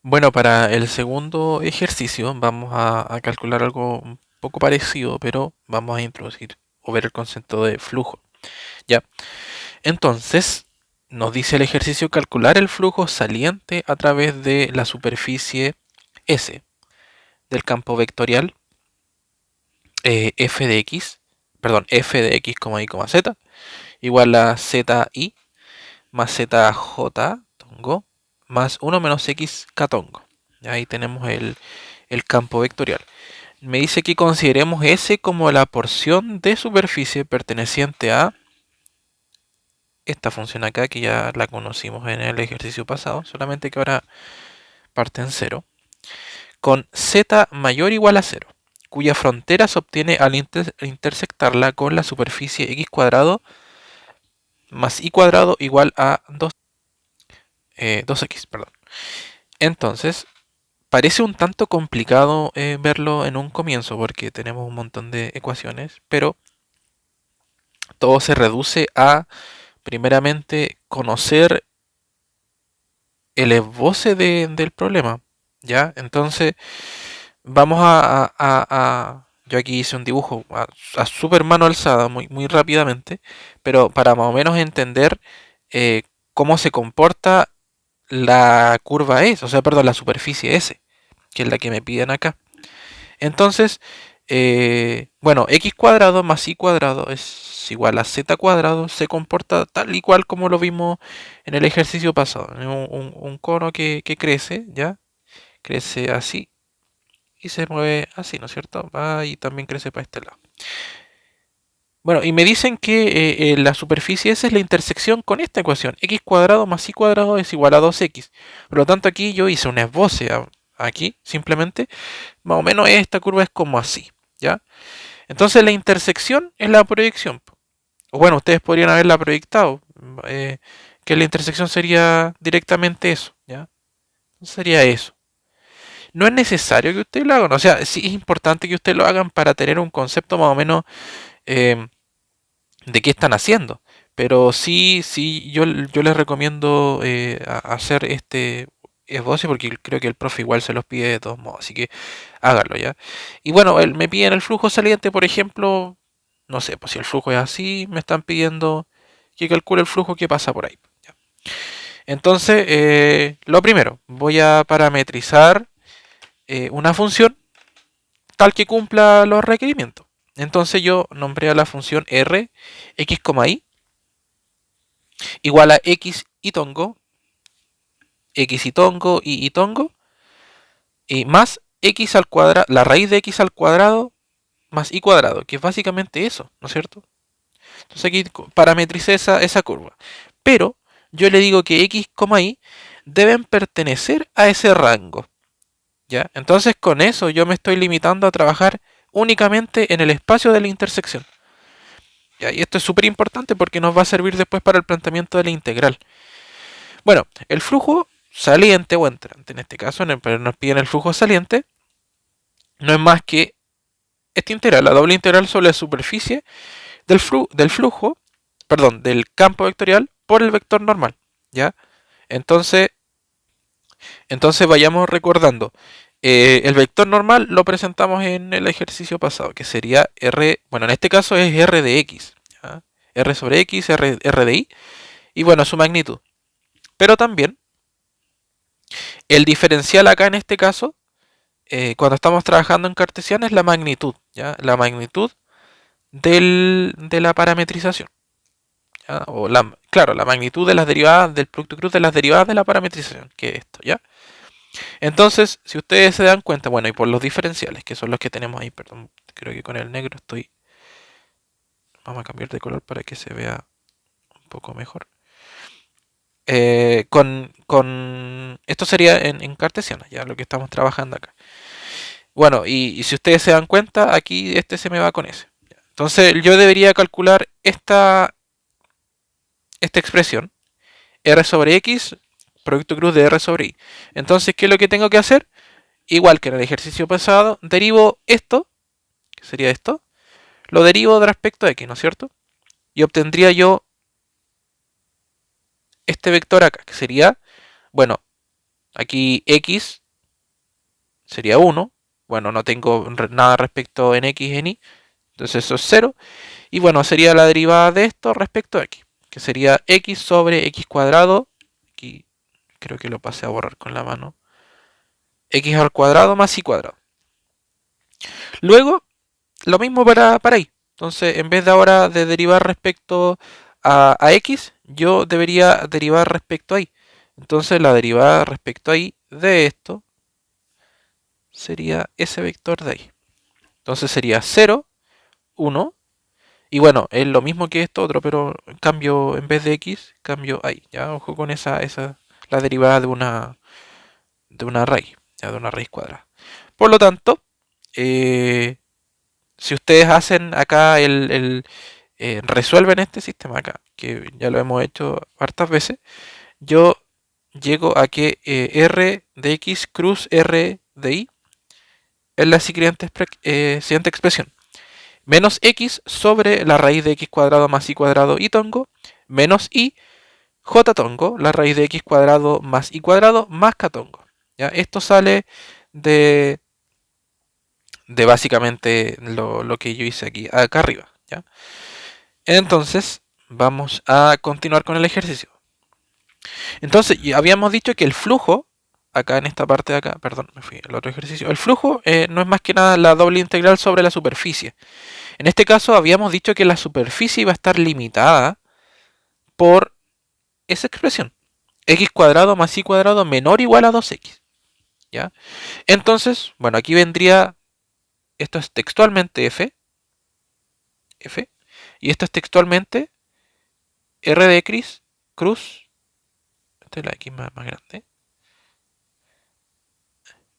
Bueno, para el segundo ejercicio vamos a calcular algo un poco parecido, pero vamos a introducir o ver el concepto de flujo. ¿Ya? Entonces, nos dice el ejercicio calcular el flujo saliente a través de la superficie S del campo vectorial f de x, perdón, f de x, y, z, igual a zi más zj tongo más 1 menos x tongo. Ahí tenemos el campo vectorial. Me dice que consideremos S como la porción de superficie perteneciente a esta función acá, que ya la conocimos en el ejercicio pasado, solamente que ahora parte en cero, con z mayor o igual a cero, cuya frontera se obtiene al intersectarla con la superficie x cuadrado más y cuadrado igual a 2x. Perdón. Entonces, parece un tanto complicado verlo en un comienzo porque tenemos un montón de ecuaciones, pero todo se reduce a, primeramente, conocer el esboce del problema, ¿ya? Entonces, vamos yo aquí hice un dibujo a super mano alzada, muy rápidamente, pero para más o menos entender eh, cómo se comporta la curva S, o sea, perdón, la superficie S, que es la que me piden acá. Entonces, bueno, x cuadrado más y cuadrado es igual a z cuadrado, se comporta tal y cual como lo vimos en el ejercicio pasado. Un cono que crece, ¿ya? Crece así y se mueve así, ¿no es cierto? Va y también crece para este lado. Bueno, y me dicen que la superficie S es la intersección con esta ecuación. X cuadrado más y cuadrado es igual a 2x. Por lo tanto, aquí yo hice un esboce aquí, simplemente. Más o menos esta curva es como así, ¿ya? Entonces la intersección es la proyección. O bueno, ustedes podrían haberla proyectado. eh, que la intersección sería directamente eso, ¿ya? Sería eso. No es necesario que ustedes lo hagan. O sea, sí es importante que ustedes lo hagan para tener un concepto más o menos eh, de qué están haciendo. Pero sí, yo les recomiendo hacer este esboce porque creo que el profe igual se los pide de todos modos. Así que háganlo ya. Y bueno, me piden el flujo saliente, por ejemplo. No sé, pues si el flujo es así, me están pidiendo que calcule el flujo que pasa por ahí. ¿Ya? Entonces, lo primero, voy a parametrizar una función tal que cumpla los requerimientos. Entonces yo nombré a la función r, x, y, igual a x y tongo, y tongo, y más x al cuadrado, la raíz de x al cuadrado más y cuadrado, que es básicamente eso, ¿no es cierto? Entonces aquí parametricé esa curva. Pero yo le digo que x, y deben pertenecer a ese rango. ¿Ya? Entonces con eso yo me estoy limitando a trabajar únicamente en el espacio de la intersección. ¿Ya? Y esto es súper importante porque nos va a servir después para el planteamiento de la integral. Bueno, el flujo saliente o entrante, en este caso, pero nos piden el flujo saliente, no es más que esta integral, la doble integral sobre la superficie del flujo, perdón, del campo vectorial por el vector normal, ¿ya? Entonces, entonces vayamos recordando. El vector normal lo presentamos en el ejercicio pasado, que sería R, bueno, en este caso es R de X, ¿ya? R sobre X, R de Y, y bueno, su magnitud. Pero también el diferencial acá en este caso, cuando estamos trabajando en cartesiano, es la magnitud, ¿ya? La magnitud de la parametrización. ¿Ya? Claro, la magnitud de las derivadas del producto cruz de las derivadas de la parametrización, que es esto, ¿ya? Entonces, si ustedes se dan cuenta, bueno, y por los diferenciales, que son los que tenemos ahí, perdón, creo que con el negro estoy... Vamos a cambiar de color para que se vea un poco mejor. Esto sería en cartesiano, ya lo que estamos trabajando acá. Bueno, y si ustedes se dan cuenta, aquí este se me va con ese. Entonces, yo debería calcular esta expresión, r sobre x, producto cruz de r sobre y. Entonces, ¿qué es lo que tengo que hacer? Igual que en el ejercicio pasado, derivo esto, que sería esto, lo derivo de respecto a x, ¿no es cierto? Y obtendría yo este vector acá, que sería, bueno, Aquí x sería 1. Bueno, no tengo nada respecto en x y en y. Entonces eso es 0. Y bueno, sería la derivada de esto respecto a x, que sería x sobre x cuadrado. Aquí creo que lo pasé a borrar con la mano. X al cuadrado más y cuadrado. Luego, lo mismo para y. Entonces, en vez de ahora de derivar respecto a x, yo debería derivar respecto a y. Entonces, la derivada respecto a y de esto sería ese vector de ahí. Entonces sería 0, 1. Y bueno, es lo mismo que esto otro, pero cambio en vez de x, cambio ahí. Ya, ojo con esa la derivada de una raíz, ya, de una raíz cuadrada. Por lo tanto, si ustedes hacen acá resuelven este sistema acá, que ya lo hemos hecho hartas veces, yo llego a que r de x cruz r de y es la siguiente expresión. Menos x sobre la raíz de x cuadrado más y cuadrado y tongo, menos y j tongo, la raíz de x cuadrado más y cuadrado más k tongo. ¿Ya? Esto sale de, de básicamente lo que yo hice aquí, acá arriba. ¿Ya? Entonces, vamos a continuar con el ejercicio. Entonces, habíamos dicho que el flujo, acá en esta parte de acá, perdón, me fui al otro ejercicio, el flujo no es más que nada la doble integral sobre la superficie. En este caso habíamos dicho que la superficie iba a estar limitada por esa expresión. X cuadrado más y cuadrado menor o igual a 2x. ¿Ya? Entonces, bueno, aquí vendría, esto es textualmente f, y esto es textualmente r de x cruz, esta es la x más grande,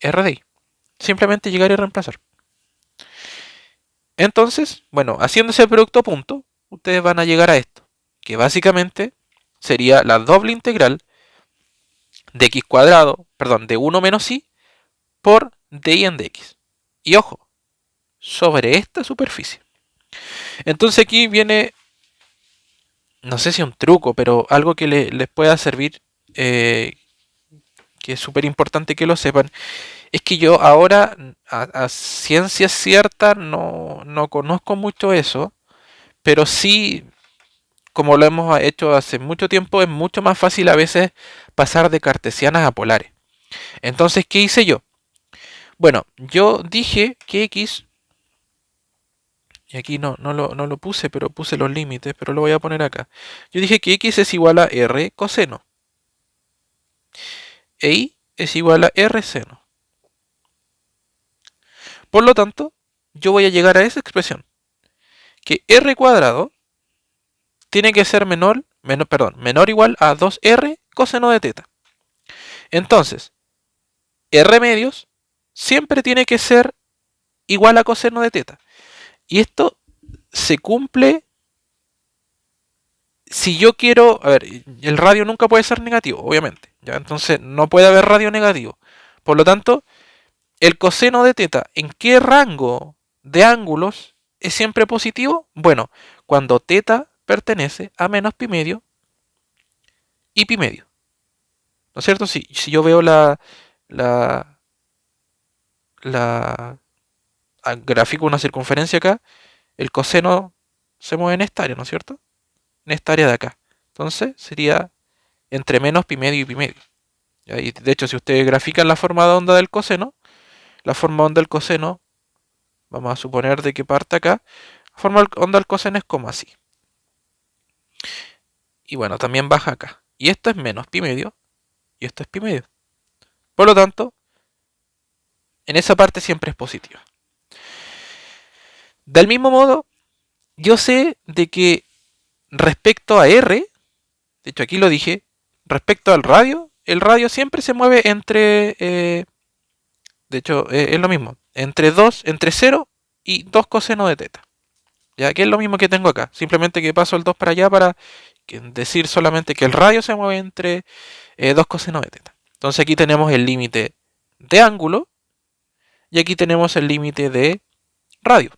r de y. Simplemente llegar y reemplazar. Entonces, bueno, haciendo ese producto punto, ustedes van a llegar a esto, que básicamente sería la doble integral de x cuadrado, perdón, de 1 menos y por dy en dx. Y ojo, sobre esta superficie. Entonces aquí viene, no sé si un truco, pero algo que les pueda servir, que es súper importante que lo sepan, es que yo ahora a ciencia cierta no conozco mucho eso, pero sí, como lo hemos hecho hace mucho tiempo, es mucho más fácil a veces pasar de cartesianas a polares. Entonces, ¿qué hice yo? Bueno, yo dije que x, y aquí no lo puse, pero puse los límites, pero lo voy a poner acá. Yo dije que x es igual a r coseno, e y es igual a r seno. Por lo tanto, yo voy a llegar a esa expresión, que r cuadrado tiene que ser menor o igual a 2r coseno de teta. Entonces, r medios siempre tiene que ser igual a coseno de teta. Y esto se cumple si yo quiero, a ver, el radio nunca puede ser negativo, obviamente, ¿ya? Entonces no puede haber radio negativo. Por lo tanto, el coseno de teta, ¿en qué rango de ángulos es siempre positivo? Bueno, cuando teta pertenece a menos pi medio y pi medio. ¿No es cierto? Si yo veo la, la gráfico una circunferencia acá, el coseno se mueve en esta área, ¿no es cierto? En esta área de acá. Entonces sería entre menos pi medio y pi medio. ¿Ya? Y de hecho, si ustedes grafican la forma de onda del coseno, la forma de onda del coseno, vamos a suponer de que parte acá, la forma de onda del coseno es como así. Y bueno, también baja acá. Y esto es menos pi medio, y esto es pi medio. Por lo tanto, en esa parte siempre es positiva. Del mismo modo, yo sé de que respecto a R, de hecho aquí lo dije, respecto al radio, el radio siempre se mueve entre, de hecho es lo mismo, entre 0 y 2 coseno de teta. Ya que es lo mismo que tengo acá, simplemente que paso el 2 para allá para decir solamente que el radio se mueve entre 2 coseno de teta. Entonces aquí tenemos el límite de ángulo y aquí tenemos el límite de radio.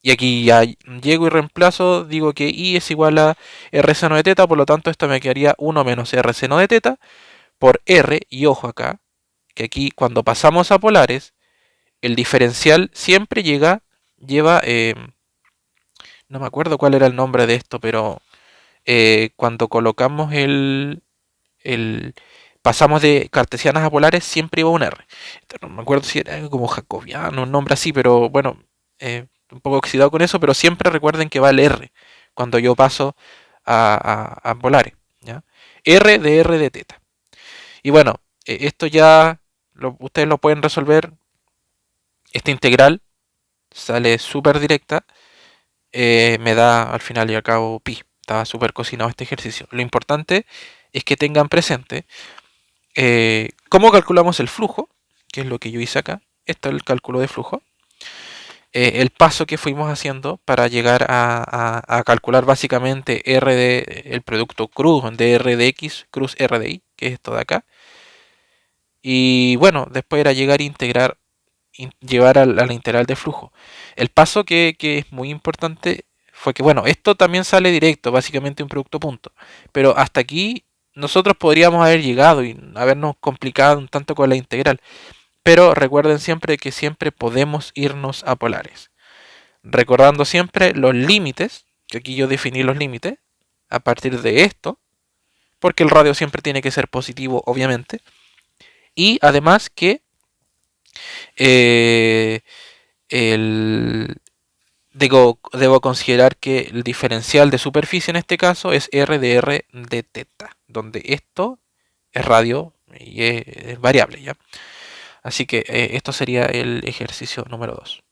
Y aquí ya llego y reemplazo, digo que I es igual a R seno de teta, por lo tanto esto me quedaría 1 menos R seno de teta, por R, y ojo acá, que aquí cuando pasamos a polares, el diferencial siempre lleva, no me acuerdo cuál era el nombre de esto, pero cuando colocamos el, pasamos de cartesianas a polares, siempre iba un R. No me acuerdo si era como jacobiano, un nombre así, pero bueno, un poco oxidado con eso, pero siempre recuerden que va el R cuando yo paso a polares. ¿Ya? R de teta. Y bueno, esto ya ustedes lo pueden resolver. Esta integral sale súper directa. Me da al final y al cabo pi. Estaba súper cocinado este ejercicio. Lo importante es que tengan presente cómo calculamos el flujo, que es lo que yo hice acá. Esto es el cálculo de flujo. El paso que fuimos haciendo para llegar a calcular básicamente el producto cruz de R de X, cruz R de Y, que es esto de acá. Y bueno, después era llegar a integrar, llevar a la integral de flujo. El paso que es muy importante fue que, bueno, esto también sale directo, básicamente un producto punto. Pero hasta aquí nosotros podríamos haber llegado y habernos complicado un tanto con la integral. Pero recuerden siempre que siempre podemos irnos a polares. Recordando siempre los límites, que aquí yo definí los límites, a partir de esto, porque el radio siempre tiene que ser positivo, obviamente. Y además que eh, el, debo considerar que el diferencial de superficie en este caso es R de R de teta, donde esto es radio y es variable, ¿ya? Así que esto sería el ejercicio número 2.